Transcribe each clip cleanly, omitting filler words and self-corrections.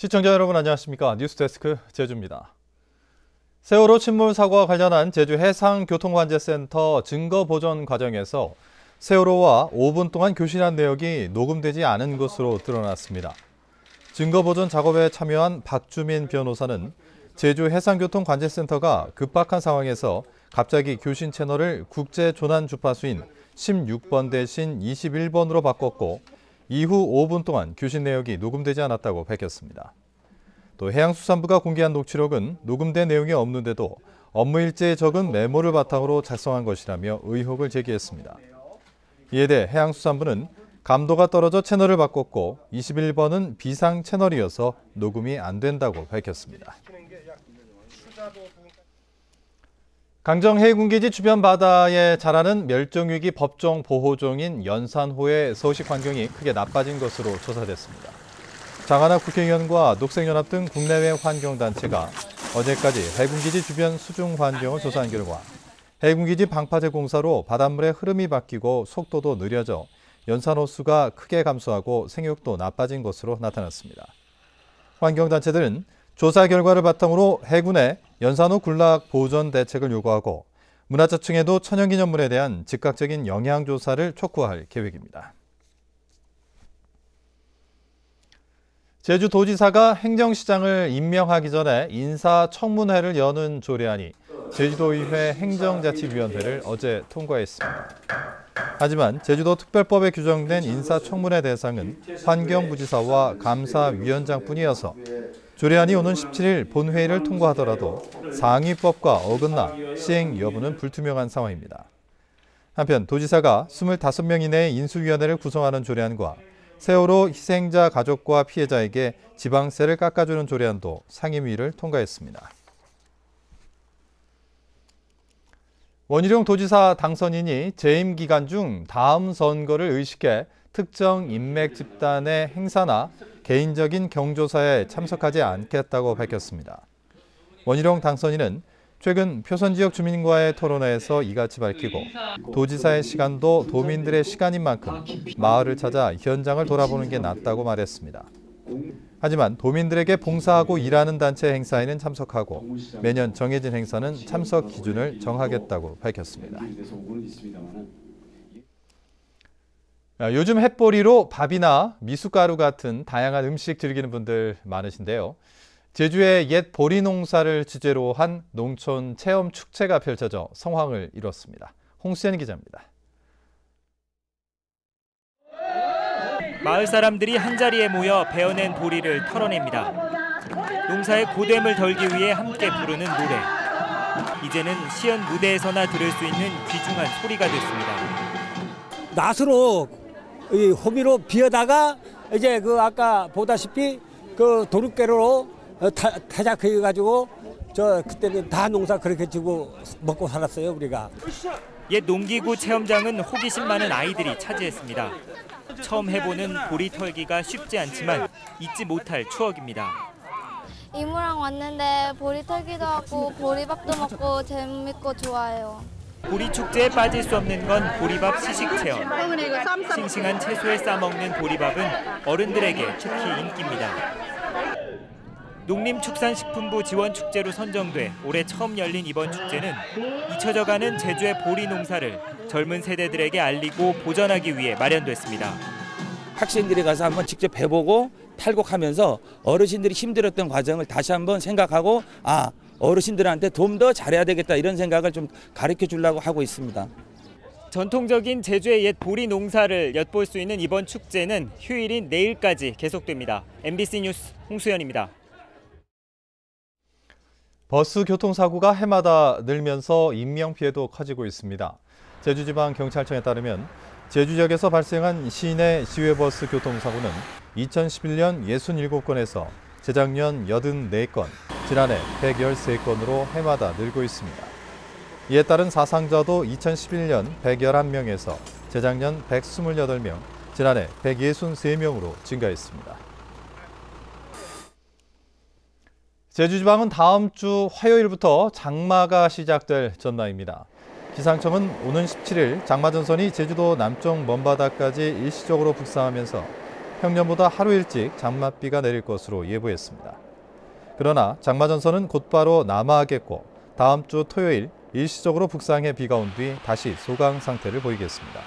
시청자 여러분 안녕하십니까? 뉴스데스크 제주입니다. 세월호 침몰 사고와 관련한 제주 해상교통관제센터 증거보전 과정에서 세월호와 5분 동안 교신한 내역이 녹음되지 않은 것으로 드러났습니다. 증거보전 작업에 참여한 박주민 변호사는 제주 해상교통관제센터가 급박한 상황에서 갑자기 교신 채널을 국제조난 주파수인 16번 대신 21번으로 바꿨고 이후 5분 동안 교신 내역이 녹음되지 않았다고 밝혔습니다. 또 해양수산부가 공개한 녹취록은 녹음된 내용이 없는데도 업무 일지에 적은 메모를 바탕으로 작성한 것이라며 의혹을 제기했습니다. 이에 대해 해양수산부는 감도가 떨어져 채널을 바꿨고 21번은 비상 채널이어서 녹음이 안 된다고 밝혔습니다. 강정 해군기지 주변 바다에 자라는 멸종위기 법정 보호종인 연산호의 서식 환경이 크게 나빠진 것으로 조사됐습니다. 장한학 국회의원과 녹색연합 등 국내외 환경단체가 어제까지 해군기지 주변 수중 환경을 조사한 결과 해군기지 방파제 공사로 바닷물의 흐름이 바뀌고 속도도 느려져 연산호 수가 크게 감소하고 생육도 나빠진 것으로 나타났습니다. 환경단체들은 조사 결과를 바탕으로 해군에 연산호 군락 보전 대책을 요구하고 문화재청에도 천연기념물에 대한 즉각적인 영향조사를 촉구할 계획입니다. 제주도지사가 행정시장을 임명하기 전에 인사청문회를 여는 조례안이 제주도의회 행정자치위원회를 어제 통과했습니다. 하지만 제주도특별법에 규정된 인사청문회 대상은 환경부지사와 감사위원장뿐이어서 조례안이 오는 17일 본회의를 통과하더라도 상위법과 어긋나 시행 여부는 불투명한 상황입니다. 한편 도지사가 25명 이내의 인수위원회를 구성하는 조례안과 세월호 희생자 가족과 피해자에게 지방세를 깎아주는 조례안도 상임위를 통과했습니다. 원희룡 도지사 당선인이 재임 기간 중 다음 선거를 의식해 특정 인맥 집단의 행사나 개인적인 경조사에 참석하지 않겠다고 밝혔습니다. 원희룡 당선인은 최근 표선지역 주민과의 토론회에서 이같이 밝히고 도지사의 시간도 도민들의 시간인 만큼 마을을 찾아 현장을 돌아보는 게 낫다고 말했습니다. 하지만 도민들에게 봉사하고 일하는 단체 행사에는 참석하고 매년 정해진 행사는 참석 기준을 정하겠다고 밝혔습니다. 요즘 햇벌이로 밥이나 미숫가루 같은 다양한 음식 즐기는 분들 많으신데요. 제주의 옛 보리 농사를 주제로 한 농촌 체험 축제가 펼쳐져 성황을 이뤘습니다. 홍수연 기자입니다. 마을 사람들이 한자리에 모여 베어낸 보리를 털어냅니다. 농사의 고됨을 덜기 위해 함께 부르는 노래. 이제는 시연 무대에서나 들을 수 있는 귀중한 소리가 됐습니다. 낫으로 이 호미로 비어다가 이제 그 아까 보다시피 그 도둑개로 타작해 가지고 저 그때는 다 농사 그렇게 지고 먹고 살았어요 우리가. 옛 농기구 체험장은 호기심 많은 아이들이 차지했습니다. 처음 해보는 보리 털기가 쉽지 않지만 잊지 못할 추억입니다. 이모랑 왔는데 보리 털기도 하고 보리밥도 먹고 재밌고 좋아요. 보리 축제에 빠질 수 없는 건 보리밥 시식 체험. 싱싱한 채소에 싸먹는 보리밥은 어른들에게 특히 인기입니다. 농림축산식품부 지원 축제로 선정돼 올해 처음 열린 이번 축제는 잊혀져가는 제주의 보리 농사를 젊은 세대들에게 알리고 보존하기 위해 마련됐습니다. 학생들이 가서 한번 직접 해보고 탈곡하면서 어르신들이 힘들었던 과정을 다시 한번 생각하고 어르신들한테 좀 더 잘해야 되겠다 이런 생각을 좀 가르쳐 주려고 하고 있습니다. 전통적인 제주의 옛 보리 농사를 엿볼 수 있는 이번 축제는 휴일인 내일까지 계속됩니다. MBC 뉴스 홍수연입니다. 버스 교통사고가 해마다 늘면서 인명피해도 커지고 있습니다. 제주지방경찰청에 따르면 제주 지역에서 발생한 시내 시외버스 교통사고는 2011년 67건에서 재작년 84건, 지난해 113건으로 해마다 늘고 있습니다. 이에 따른 사상자도 2011년 111명에서 재작년 128명, 지난해 163명으로 증가했습니다. 제주지방은 다음 주 화요일부터 장마가 시작될 전망입니다. 기상청은 오는 17일 장마전선이 제주도 남쪽 먼바다까지 일시적으로 북상하면서 평년보다 하루 일찍 장맛비가 내릴 것으로 예보했습니다. 그러나 장마 전선은 곧바로 남하하겠고 다음 주 토요일 일시적으로 북상해 비가 온 뒤 다시 소강 상태를 보이겠습니다.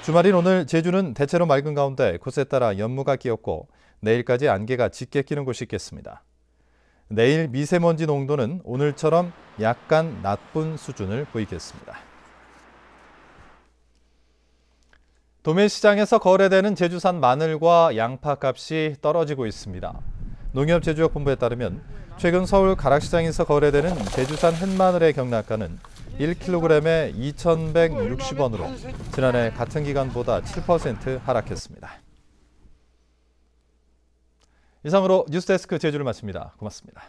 주말인 오늘 제주는 대체로 맑은 가운데 곳에 따라 연무가 끼었고 내일까지 안개가 짙게 끼는 곳이 있겠습니다. 내일 미세먼지 농도는 오늘처럼 약간 나쁜 수준을 보이겠습니다. 도매시장에서 거래되는 제주산 마늘과 양파 값이 떨어지고 있습니다. 농협제주역본부에 따르면 최근 서울 가락시장에서 거래되는 제주산 햇마늘의 경락가는 1kg에 2,160원으로 지난해 같은 기간보다 7% 하락했습니다. 이상으로 뉴스데스크 제주를 마칩니다. 고맙습니다.